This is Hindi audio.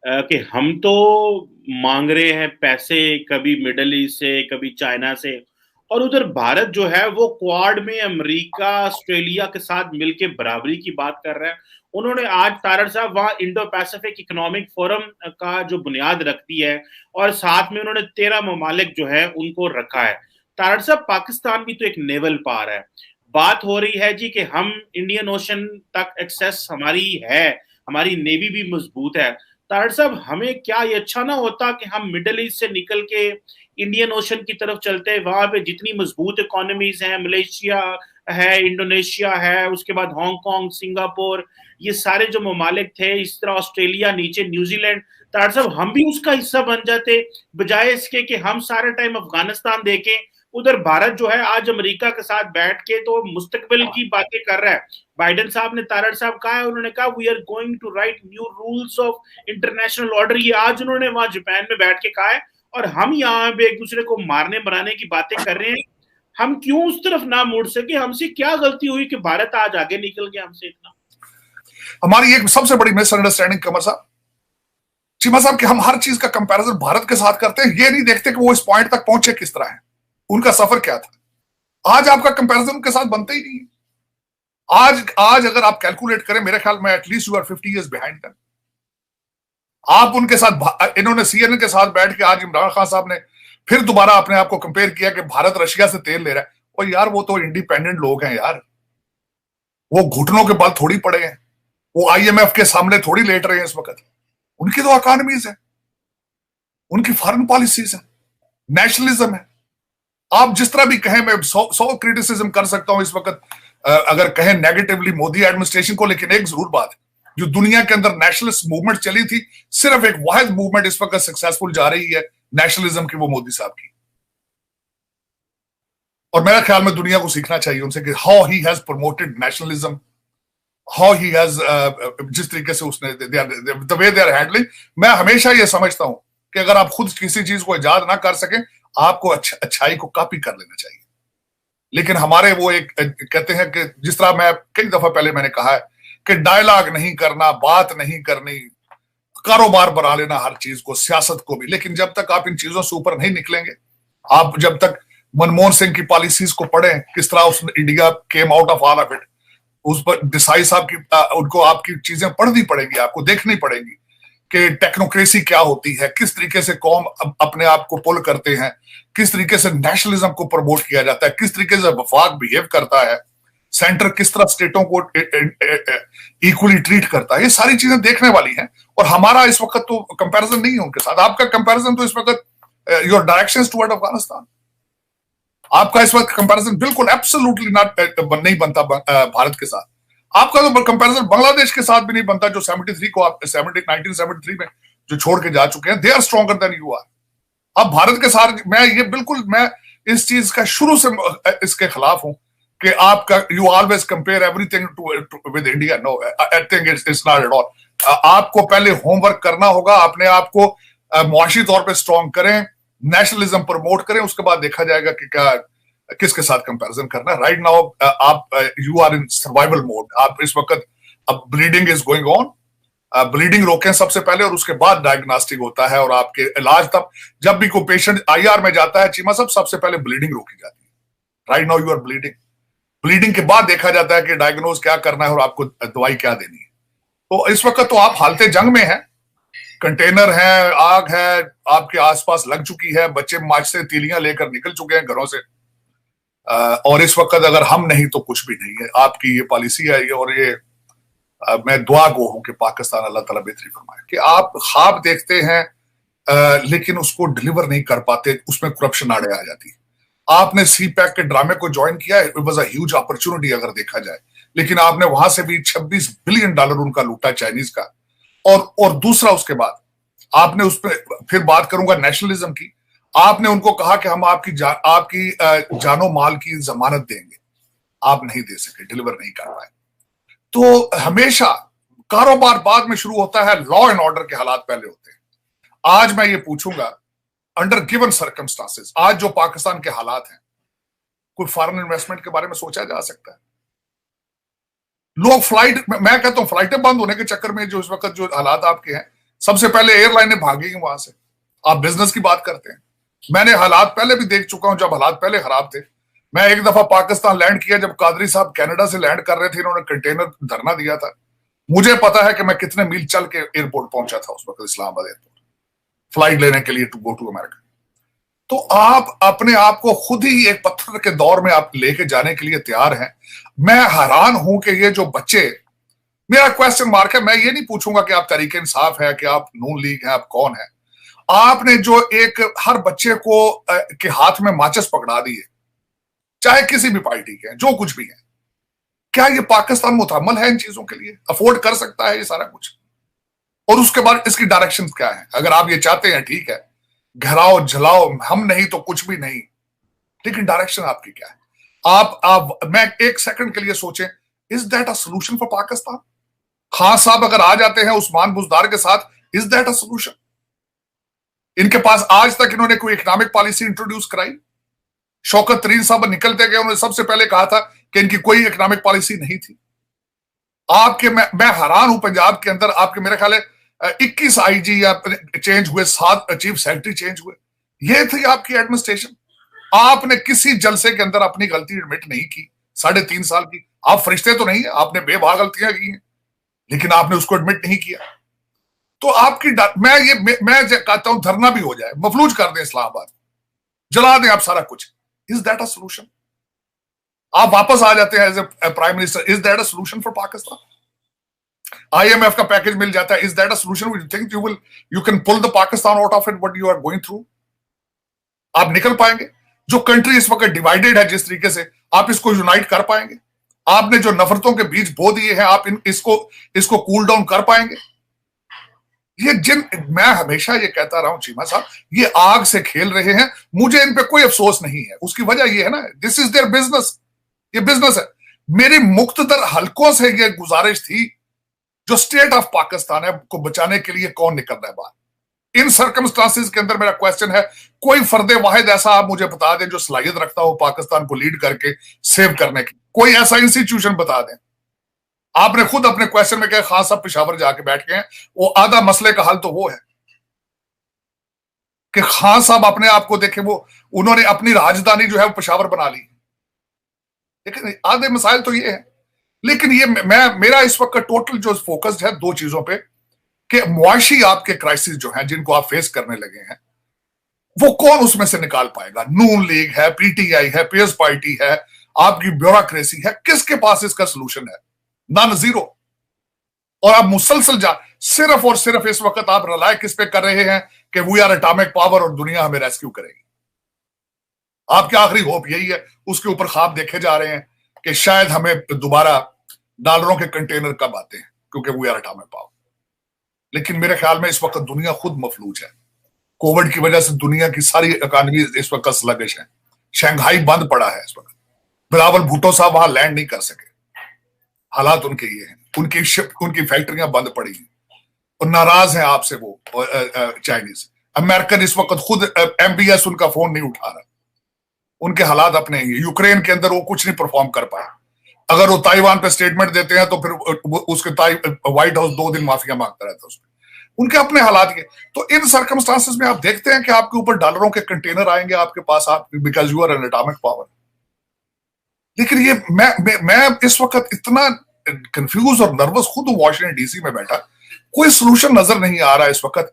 कि हम तो मांग रहे हैं पैसे, कभी मिडल ईस्ट से, कभी चाइना से, और उधर भारत जो है वो क्वाड में अमेरिका, ऑस्ट्रेलिया के साथ मिलके बराबरी की बात कर रहा है। उन्होंने आज तारड़ साहब वहां इंडो पैसिफिक इकोनॉमिक फोरम का जो बुनियाद रखती है, और साथ में उन्होंने 13 ममालिक जो है उनको रखा है। तारड़ साहब, पाकिस्तान भी तो एक नेवल पार है। बात हो रही है जी कि हम इंडियन ओशन तक एक्सेस हमारी है, हमारी नेवी भी मजबूत है। तारड़ साहब, हमें क्या ये अच्छा ना होता कि हम मिडल ईस्ट से निकल के इंडियन ओशन की तरफ चलते? वहां पे जितनी मजबूत इकोनॉमीज हैं, मलेशिया है, इंडोनेशिया है, उसके बाद हांगकांग, सिंगापुर, ये सारे जो ममालिक थे, इस तरह ऑस्ट्रेलिया, नीचे न्यूजीलैंड। तारड़ साहब, हम भी उसका हिस्सा बन जाते, बजाय इसके कि हम सारा टाइम अफगानिस्तान देखें। उधर भारत जो है आज अमेरिका के साथ बैठ के तो मुस्तकबिल की बातें कर रहा है। बाइडेन साहब ने, तारड़ साहब कहा है, उन्होंने कहा we are going to write new rules of international order. ये आज उन्होंने वहां जापान में बैठ के कहा है, और हम यहाँ पे एक दूसरे को मारने बनाने की बातें कर रहे हैं। हम क्यों उस तरफ ना मुड़ सके? हमसे क्या गलती हुई कि भारत आज आगे निकल गया हमसे इतना? हमारी एक सबसे बड़ी मिसअंडरस्टैंडिंग कमर साहब, चीमा साहब, कि हम हर चीज का कंपैरिजन भारत के साथ करते हैं, ये नहीं देखते कि वो इस पॉइंट तक पहुंचे किस तरह है, उनका सफर क्या था। आज आपका कंपैरिजन उनके साथ बनता ही नहीं है। आज अगर आप कैलकुलेट करें, मेरे ख्याल में at least you are 50 years behind them. आप उनके साथ, इन्होंने सीएनएन के साथ बैठ के आज इमरान खान साहब ने फिर दोबारा अपने आप को कंपेयर किया कि भारत रशिया से तेल ले रहा है। और यार, वो तो इंडिपेंडेंट लोग हैं यार, वो घुटनों के बल थोड़ी पड़े हैं, वो आईएमएफ के सामने थोड़ी लेट रहे हैं इस वक्त। उनकी तो इकोनॉमीज है, उनकी फॉरेन पॉलिसीज है, नेशनलिज्म है। आप जिस तरह भी कहें, मैं सौ क्रिटिसिज्म कर सकता हूं इस वक्त अगर कहें नेगेटिवली मोदी एडमिनिस्ट्रेशन को, लेकिन एक जरूर बात है, जो दुनिया के अंदर नेशनलिस्ट मूवमेंट चली थी, सिर्फ एक वाहिद मूवमेंट इस वक्त सक्सेसफुल जा रही है नेशनलिज्म की, वो मोदी साहब की। और मेरा ख्याल में दुनिया को सीखना चाहिए उनसे कि how he has promoted nationalism, how he has, जिस तरीके से उसने the way they are handling. मैं हमेशा ये समझता हूं कि अगर आप खुद किसी चीज को इजाद ना कर सकें, आपको अच्छाई को कॉपी कर लेना चाहिए। लेकिन हमारे वो एक कहते हैं कि जिस तरह मैं कई दफा पहले मैंने कहा है कि डायलॉग नहीं करना, बात नहीं करनी, कारोबार बना लेना हर चीज को, सियासत को भी। लेकिन जब तक आप इन चीजों से ऊपर नहीं निकलेंगे, आप जब तक मनमोहन सिंह की पॉलिसीज को पढ़ें, किस तरह उसने India came out of all of it, उस पर देसाई साहब की उनको आपकी चीजें पढ़नी पड़ेंगी, आपको देखनी पड़ेंगी कि टेक्नोक्रेसी क्या होती है, किस तरीके से कौम अपने आप को पुल करते हैं, किस तरीके से नेशनलिज्म को प्रमोट किया जाता है, किस तरीके से वफाक बिहेव करता है, सेंटर किस तरह स्टेटों को इक्वली ट्रीट करता है। ये सारी चीजें देखने वाली हैं। और हमारा इस वक्त तो कंपैरिजन नहीं है उनके साथ। आपका कंपैरिजन तो इस वक्त योर डायरेक्शंस टुवर्ड अफगानिस्तान, आपका इस वक्त कंपैरिजन बिल्कुल एब्सोल्युटली नहीं बनता भारत के साथ। आपका तो कंपैरिजन बांग्लादेश के साथ भी नहीं बनता, जो 73 को आप 1973 में जो छोड़ के जा चुके हैं, they are stronger than you are. अब भारत के साथ मैं इस चीज का शुरू से इसके खिलाफ हूं कि आपका you always compare everything with India. No, I think it's not at all. आपको पहले होमवर्क करना होगा, अपने आप को मुआशी तौर पे स्ट्रॉन्ग करें, नेशनलिज्म प्रमोट करें, उसके बाद देखा जाएगा कि क्या किसके साथ कंपैरिजन करना है। राइट नाउ आप you are in survival mode. आप इस वक्त, अब bleeding is going on, bleeding रोकें सबसे पहले, और उसके बाद डायग्नोस्टिक होता है और आपके इलाज। तब जब भी कोई पेशेंट आईआर में जाता है चीमा साहब, सबसे पहले ब्लीडिंग रोकी जाती है। Right now you are bleeding, bleeding के बाद देखा जाता है कि डायग्नोज क्या करना है और आपको दवाई क्या देनी है। तो इस वक्त तो आप हालते जंग में हैं, कंटेनर है, आग है आपके आसपास लग चुकी है, बच्चे मार्च से तीलियां लेकर निकल चुके हैं घरों से, और इस वक्त अगर हम नहीं तो कुछ भी नहीं है। आपकी ये पॉलिसी है और ये मैं दुआ गो हूं कि पाकिस्तान अल्लाह ताला बेहतरी फरमाए कि आप ख्वाब देखते हैं लेकिन उसको डिलीवर नहीं कर पाते, उसमें करप्शन आड़े आ जाती है। आपने सी पैक के ड्रामे को ज्वाइन किया, it was a huge opportunity अगर देखा जाए, लेकिन आपने वहां से भी $26 बिलियन उनका लूटा चाइनीज का। और दूसरा, उसके बाद आपने उस पर फिर बात करूंगा नेशनलिज्म की, आपने उनको कहा कि हम आपकी जानो माल की जमानत देंगे, आप नहीं दे सके, डिलीवर नहीं कर पाए। तो हमेशा कारोबार बाद में शुरू होता है, लॉ एंड ऑर्डर के हालात पहले होते हैं। आज मैं ये पूछूंगा, अंडर गिवन सर्कमस्टांसेस, आज जो पाकिस्तान के हालात हैं, कोई फॉरेन इन्वेस्टमेंट के बारे में सोचा जा सकता है? लोग फ्लाइट, मैं कहता हूं फ्लाइटें बंद होने के चक्कर में जो इस वक्त जो हालात आपके हैं, सबसे पहले एयरलाइनें भागेंगी वहां से। आप बिजनेस की बात करते हैं, मैंने हालात पहले भी देख चुका हूं, जब हालात पहले खराब थे। मैं एक दफा पाकिस्तान लैंड किया, जब कादरी साहब कनाडा से लैंड कर रहे थे, इन्होंने कंटेनर धरना दिया था। मुझे पता है कि मैं कितने मील चल के एयरपोर्ट पहुंचा था उस वक्त, इस्लामाबाद एयरपोर्ट, फ्लाइट लेने के लिए टू गो टू अमेरिका। तो आप अपने आप को खुद ही एक पत्थर के दौर में आप लेके जाने के लिए तैयार हैं। मैं हैरान हूं कि ये जो बच्चे, मेरा क्वेश्चन मार्क है, मैं ये नहीं पूछूंगा कि आप तरीके इंसाफ है, कि आप नून लीग है, आप कौन है। आपने जो एक हर बच्चे को के हाथ में माचिस पकड़ा दी है, चाहे किसी भी पार्टी के, जो कुछ भी है, क्या ये पाकिस्तान मुतहम्मल है इन चीजों के लिए? अफोर्ड कर सकता है ये सारा कुछ? और उसके बाद इसकी डायरेक्शन क्या है? अगर आप ये चाहते हैं, ठीक है, घराओ जलाओ, हम नहीं तो कुछ भी नहीं, लेकिन डायरेक्शन आपकी क्या है? आप मैं एक सेकंड के लिए सोचें, is that a solution for Pakistan? Khan साहब अगर आ जाते हैं उस्मान बुजदार के साथ, इज दैट अ सोल्यूशन? इनके पास आज तक इन्होंने कोई इकोनॉमिक पॉलिसी इंट्रोड्यूस कराई? शौकत तरीन साहब निकलते गए, उन्होंने सबसे पहले कहा था कि इनकी कोई इकोनॉमिक पॉलिसी नहीं थी। आपके मैं हैरान हूं, पंजाब के अंदर आपके मेरे ख्याल है 21 आईजी या चेंज हुए, 7 चीफ सेक्रेटरी चेंज हुए। ये थी आपकी एडमिनिस्ट्रेशन। आपने किसी जलसे के अंदर अपनी गलती एडमिट नहीं की 3.5 साल की। आप फरिश्ते तो नहीं है, आपने बेवजह गलतियां की हैं, लेकिन आपने उसको एडमिट नहीं किया। तो आपकी मैं कहता हूं धरना भी हो जाए, मफलूज कर दें इस्लामाबाद, जला दें आप सारा कुछ, इज दैट अ सोल्यूशन? आप वापस आ जाते हैं as a prime minister, is that a solution for Pakistan? IMF का पैकेज मिल जाता है, is that a solution? You think you can pull the Pakistan out of it what you are going through? आप निकल पाएंगे? जो कंट्री इस वक्त डिवाइडेड है जिस तरीके से, आप इसको यूनाइट कर पाएंगे? आपने जो नफरतों के बीज बो दिए हैं, आप इसको कूल डाउन कर पाएंगे? मैं हमेशा ये कहता रहा हूं चीमा साहब, ये आग से खेल रहे हैं, मुझे इन पे कोई अफसोस नहीं है। उसकी वजह ये है ना, दिस इज देयर बिजनेस, ये बिजनेस है। मेरी मुख्तदर हलकों से ये गुजारिश थी, जो स्टेट ऑफ पाकिस्तान है को बचाने के लिए कौन निकल रहा है बाहर इन सर्कमस्टांसिस के अंदर? मेरा क्वेश्चन है, कोई फर्दे वाहिद ऐसा आप मुझे बता दें जो सलाहियत रखता हो पाकिस्तान को लीड करके सेव करने की, कोई ऐसा इंस्टीट्यूशन बता दें। आपने खुद अपने क्वेश्चन में कहा खान साहब पेशावर जाके बैठ गए हैं, वो आधा मसले का हल तो वो है कि खान साहब अपने आप को देखें, वो उन्होंने अपनी राजधानी जो है वो पेशावर बना ली, लेकिन आधे मसाइल तो ये है। लेकिन ये मेरा इस वक्त टोटल जो फोकस्ड है दो चीजों पे, कि मुआशी आपके क्राइसिस जो हैं जिनको आप फेस करने लगे हैं, वो कौन उसमें से निकाल पाएगा? नून लीग है, PTI है, पीएस पार्टी है, आपकी ब्यूरोक्रेसी है, किसके पास इसका सोल्यूशन है? None, zero. और आप मुसलसल सिर्फ और सिर्फ इस वक्त आप रिलाय किस पे कर रहे हैं कि वी आर एटॉमिक पावर और दुनिया हमें रेस्क्यू करेगी। आपकी आखिरी होप यही है, उसके ऊपर ख्वाब देखे जा रहे हैं कि शायद हमें दोबारा डॉलरों के कंटेनर कब आते हैं, क्योंकि वी आर एटॉमिक पावर। लेकिन मेरे ख्याल में इस वक्त दुनिया खुद मफलूज है। कोविड की वजह से दुनिया की सारी इकोनॉमी इस वक्त स्लगिश है। शंघाई बंद पड़ा है इस वक्त। बिलावल भुट्टो साहब वहां लैंड नहीं कर सके, हालात उनके ये हैं। उनकी फैक्ट्रियां बंद पड़ी हैं और नाराज हैं आपसे वो चाइनीज। अमेरिकन इस वक्त खुद MBS उनका फोन नहीं उठा रहा। उनके हालात अपने ही। यूक्रेन के अंदर वो कुछ नहीं परफॉर्म कर पाए। अगर वो ताइवान पे स्टेटमेंट देते हैं तो फिर उसके व्हाइट हाउस 2 दिन माफिया मांगता रहता है उसमें। उनके अपने हालात के। तो इन सर्कमस्टांसेस में आप देखते हैं कि आपके ऊपर डॉलरों के कंटेनर आएंगे आपके पास, आप because you are an atomic power. लेकिन ये मैं इस वक्त इतना कंफ्यूज और नर्वस खुद वाशिंगटन DC में बैठा, कोई सोल्यूशन नजर नहीं आ रहा इस वक्त।